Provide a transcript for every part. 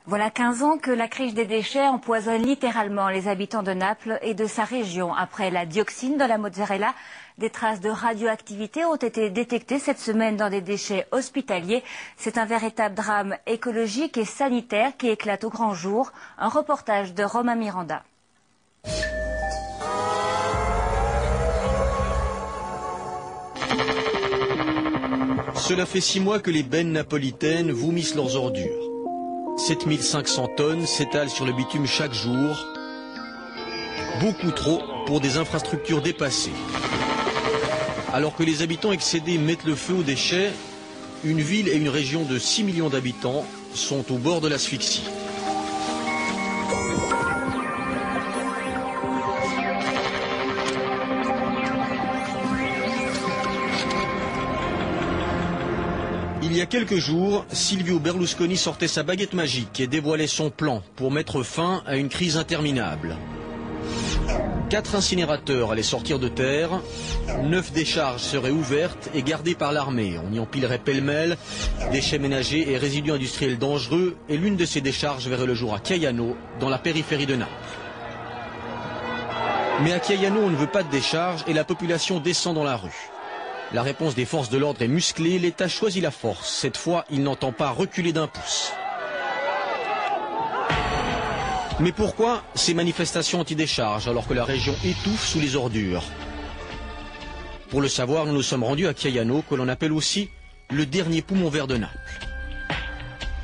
Voilà 15 ans que la crise des déchets empoisonne littéralement les habitants de Naples et de sa région. Après la dioxine dans la mozzarella, des traces de radioactivité ont été détectées cette semaine dans des déchets hospitaliers. C'est un véritable drame écologique et sanitaire qui éclate au grand jour. Un reportage de Romain Miranda. Cela fait 6 mois que les bennes napolitaines vomissent leurs ordures. 7500 tonnes s'étalent sur le bitume chaque jour. Beaucoup trop pour des infrastructures dépassées. Alors que les habitants excédés mettent le feu aux déchets, une ville et une région de 6 millions d'habitants sont au bord de l'asphyxie. Il y a quelques jours, Silvio Berlusconi sortait sa baguette magique et dévoilait son plan pour mettre fin à une crise interminable. 4 incinérateurs allaient sortir de terre, 9 décharges seraient ouvertes et gardées par l'armée. On y empilerait pêle-mêle déchets ménagers et résidus industriels dangereux, et l'une de ces décharges verrait le jour à Chiaiano, dans la périphérie de Naples. Mais à Chiaiano, on ne veut pas de décharge et la population descend dans la rue. La réponse des forces de l'ordre est musclée, l'État choisit la force. Cette fois, il n'entend pas reculer d'un pouce. Mais pourquoi ces manifestations anti-décharge alors que la région étouffe sous les ordures? Pour le savoir, nous nous sommes rendus à Chiaiano, que l'on appelle aussi le dernier poumon vert de Naples.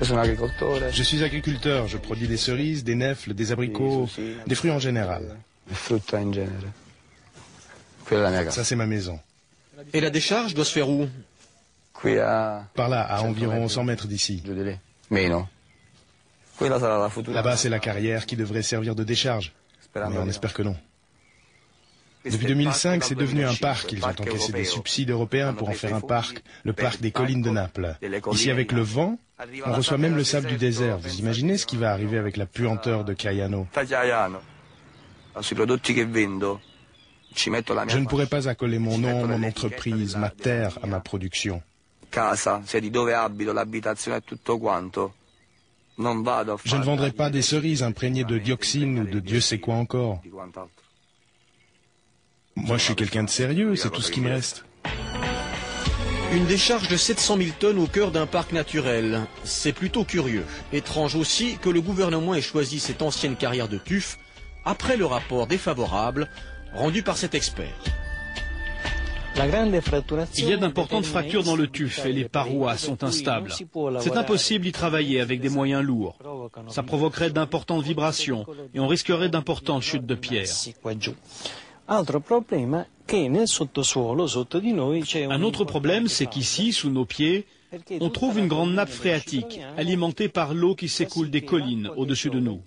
Je suis agriculteur, je produis des cerises, des nèfles, des abricots, des fruits en général. Ça, c'est ma maison. Et la décharge doit se faire où? Par là, à environ 100 mètres d'ici. Là-bas, c'est la carrière qui devrait servir de décharge. Mais on espère que non. Depuis 2005, c'est devenu un parc. Ils ont encaissé des subsides européens pour en faire un parc, le parc des collines de Naples. Ici, avec le vent, on reçoit même le sable du désert. Vous imaginez ce qui va arriver avec la puanteur de Chiaiano? Je ne pourrais pas accoler mon nom, mon entreprise, ma terre à ma production. Je ne vendrai pas des cerises imprégnées de dioxine ou de Dieu sait quoi encore. Moi, je suis quelqu'un de sérieux, c'est tout ce qui me reste. Une décharge de 700 000 tonnes au cœur d'un parc naturel. C'est plutôt curieux. Étrange aussi que le gouvernement ait choisi cette ancienne carrière de tuf après le rapport défavorable rendu par cet expert. Il y a d'importantes fractures dans le tuf et les parois sont instables. C'est impossible d'y travailler avec des moyens lourds. Ça provoquerait d'importantes vibrations et on risquerait d'importantes chutes de pierres. Un autre problème, c'est qu'ici, sous nos pieds, on trouve une grande nappe phréatique alimentée par l'eau qui s'écoule des collines au-dessus de nous.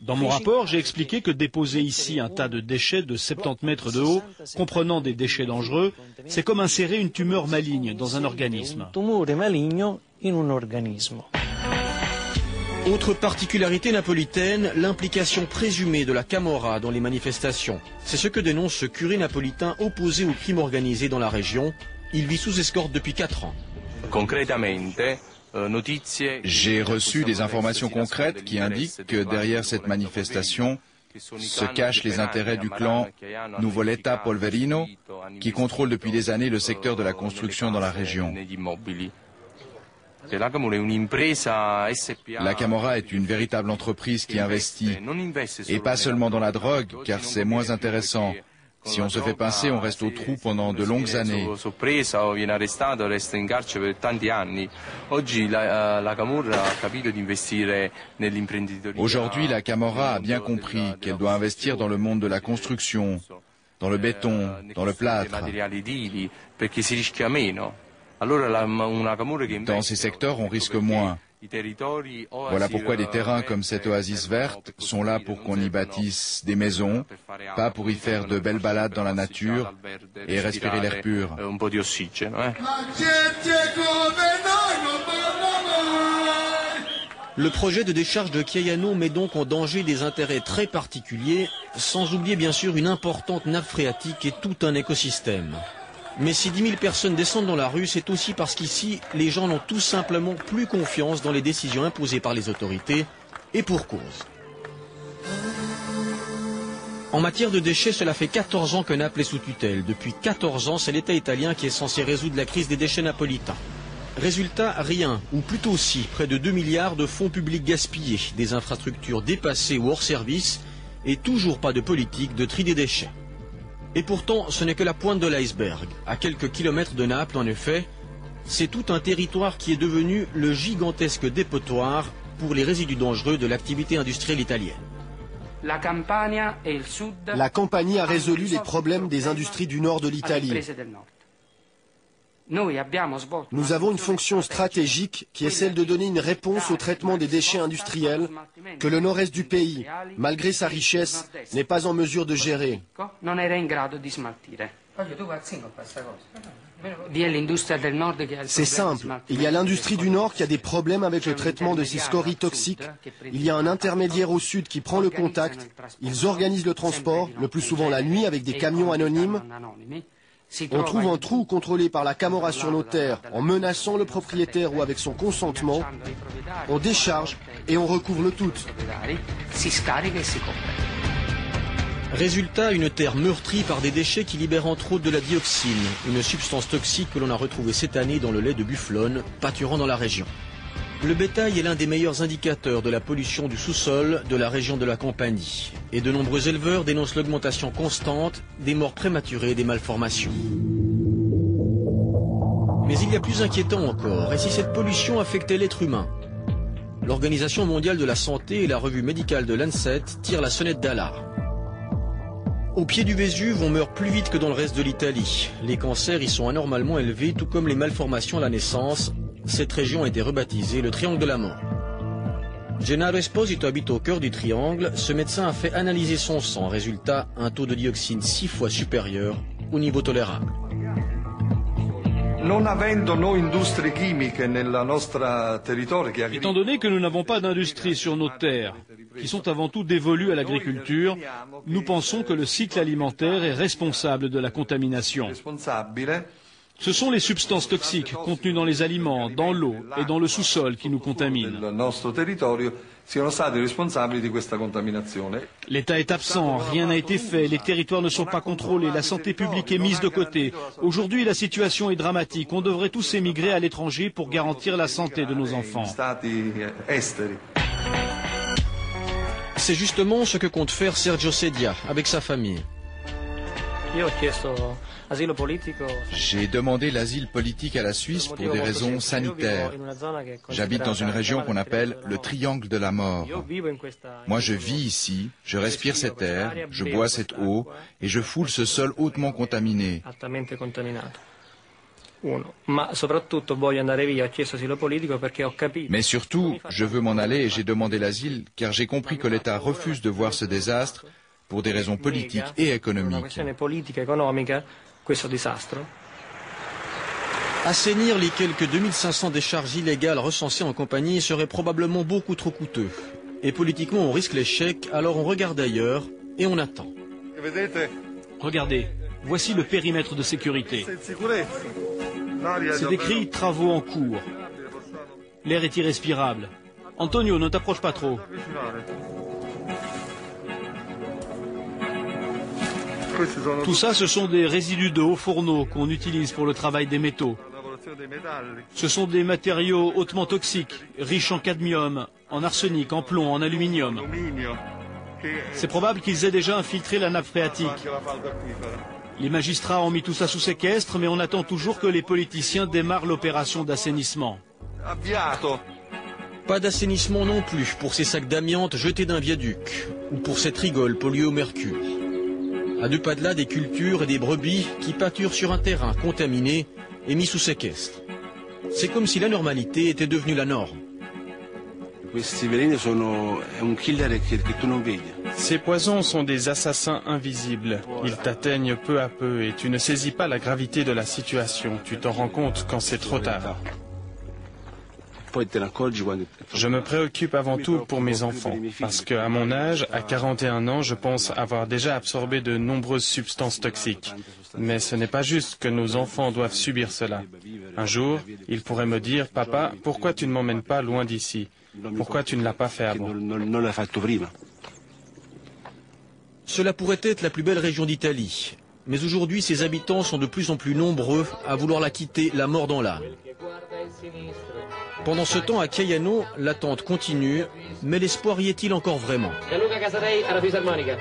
Dans mon rapport, j'ai expliqué que déposer ici un tas de déchets de 70 mètres de haut, comprenant des déchets dangereux, c'est comme insérer une tumeur maligne dans un organisme. Autre particularité napolitaine, l'implication présumée de la Camorra dans les manifestations. C'est ce que dénonce ce curé napolitain opposé au crime organisé dans la région. Il vit sous escorte depuis 4 ans. J'ai reçu des informations concrètes qui indiquent que derrière cette manifestation se cachent les intérêts du clan Nuvoletta Polverino, qui contrôle depuis des années le secteur de la construction dans la région. La Camorra est une véritable entreprise qui investit, et pas seulement dans la drogue, car c'est moins intéressant. Si on se fait pincer, on reste au trou pendant de longues années. Aujourd'hui, la Camorra a bien compris qu'elle doit investir dans le monde de la construction, dans le béton, dans le plâtre. Dans ces secteurs, on risque moins. Voilà pourquoi des terrains comme cette oasis verte sont là pour qu'on y bâtisse des maisons, pas pour y faire de belles balades dans la nature et respirer l'air pur. Le projet de décharge de Chiaiano met donc en danger des intérêts très particuliers, sans oublier bien sûr une importante nappe phréatique et tout un écosystème. Mais si 10 000 personnes descendent dans la rue, c'est aussi parce qu'ici, les gens n'ont tout simplement plus confiance dans les décisions imposées par les autorités, et pour cause. En matière de déchets, cela fait 14 ans que Naples est sous tutelle. Depuis 14 ans, c'est l'État italien qui est censé résoudre la crise des déchets napolitains. Résultat, rien, ou plutôt si, près de 2 milliards de fonds publics gaspillés, des infrastructures dépassées ou hors service, et toujours pas de politique de tri des déchets. Et pourtant, ce n'est que la pointe de l'iceberg. À quelques kilomètres de Naples, en effet, c'est tout un territoire qui est devenu le gigantesque dépotoir pour les résidus dangereux de l'activité industrielle italienne. La Campanie a résolu les problèmes des industries du nord de l'Italie. Nous avons une fonction stratégique qui est celle de donner une réponse au traitement des déchets industriels que le nord-est du pays, malgré sa richesse, n'est pas en mesure de gérer. C'est simple, il y a l'industrie du Nord qui a des problèmes avec le traitement de ces scories toxiques, il y a un intermédiaire au sud qui prend le contact, ils organisent le transport, le plus souvent la nuit avec des camions anonymes. On trouve un trou contrôlé par la Camorra sur nos terres en menaçant le propriétaire ou avec son consentement, on décharge et on recouvre le tout. Résultat, une terre meurtrie par des déchets qui libèrent entre autres de la dioxine, une substance toxique que l'on a retrouvée cette année dans le lait de bufflone, pâturant dans la région. Le bétail est l'un des meilleurs indicateurs de la pollution du sous-sol de la région de la Campanie. Et de nombreux éleveurs dénoncent l'augmentation constante des morts prématurées et des malformations. Mais il y a plus inquiétant encore, et si cette pollution affectait l'être humain? L'Organisation mondiale de la santé et la revue médicale de Lancet tirent la sonnette d'alarme. Au pied du Vésuve, on meurt plus vite que dans le reste de l'Italie. Les cancers y sont anormalement élevés, tout comme les malformations à la naissance. Cette région a été rebaptisée le Triangle de la mort. Gennaro Esposito habite au cœur du triangle. Ce médecin a fait analyser son sang. Résultat, un taux de dioxine 6 fois supérieur au niveau tolérable. Étant donné que nous n'avons pas d'industrie sur nos terres, qui sont avant tout dévolues à l'agriculture, nous pensons que le cycle alimentaire est responsable de la contamination. Ce sont les substances toxiques contenues dans les aliments, dans l'eau et dans le sous-sol qui nous contaminent. L'État est absent, rien n'a été fait, les territoires ne sont pas contrôlés, la santé publique est mise de côté. Aujourd'hui, la situation est dramatique. On devrait tous émigrer à l'étranger pour garantir la santé de nos enfants. C'est justement ce que compte faire Sergio Sedia avec sa famille. J'ai demandé l'asile politique à la Suisse pour des raisons sanitaires. J'habite dans une région qu'on appelle le Triangle de la mort. Moi, je vis ici, je respire cet air, je bois cette eau et je foule ce sol hautement contaminé. Mais surtout, je veux m'en aller et j'ai demandé l'asile car j'ai compris que l'État refuse de voir ce désastre pour des raisons politiques et économiques. Assainir les quelques 2500 décharges illégales recensées en Campanie serait probablement beaucoup trop coûteux. Et politiquement, on risque l'échec, alors on regarde ailleurs et on attend. Regardez, voici le périmètre de sécurité. C'est écrit « Travaux en cours ». L'air est irrespirable. Antonio, ne t'approche pas trop. Tout ça, ce sont des résidus de hauts fourneaux qu'on utilise pour le travail des métaux. Ce sont des matériaux hautement toxiques, riches en cadmium, en arsenic, en plomb, en aluminium. C'est probable qu'ils aient déjà infiltré la nappe phréatique. Les magistrats ont mis tout ça sous séquestre, mais on attend toujours que les politiciens démarrent l'opération d'assainissement. Pas d'assainissement non plus pour ces sacs d'amiante jetés d'un viaduc, ou pour cette rigole polluée au mercure. À 2 pas de là, des cultures et des brebis qui pâturent sur un terrain contaminé et mis sous séquestre. C'est comme si la normalité était devenue la norme. Ces poisons sont des assassins invisibles. Ils t'atteignent peu à peu et tu ne saisis pas la gravité de la situation. Tu t'en rends compte quand c'est trop tard. Je me préoccupe avant tout pour mes enfants, parce qu'à mon âge, à 41 ans, je pense avoir déjà absorbé de nombreuses substances toxiques. Mais ce n'est pas juste que nos enfants doivent subir cela. Un jour, ils pourraient me dire, « Papa, pourquoi tu ne m'emmènes pas loin d'ici? Pourquoi tu ne l'as pas fait avant ?» Cela pourrait être la plus belle région d'Italie. Mais aujourd'hui, ses habitants sont de plus en plus nombreux à vouloir la quitter, la mort dans l'âme. Pendant ce temps, à Chiaiano, l'attente continue, mais l'espoir y est-il encore vraiment? Gianluca Casarei alla fisarmonica.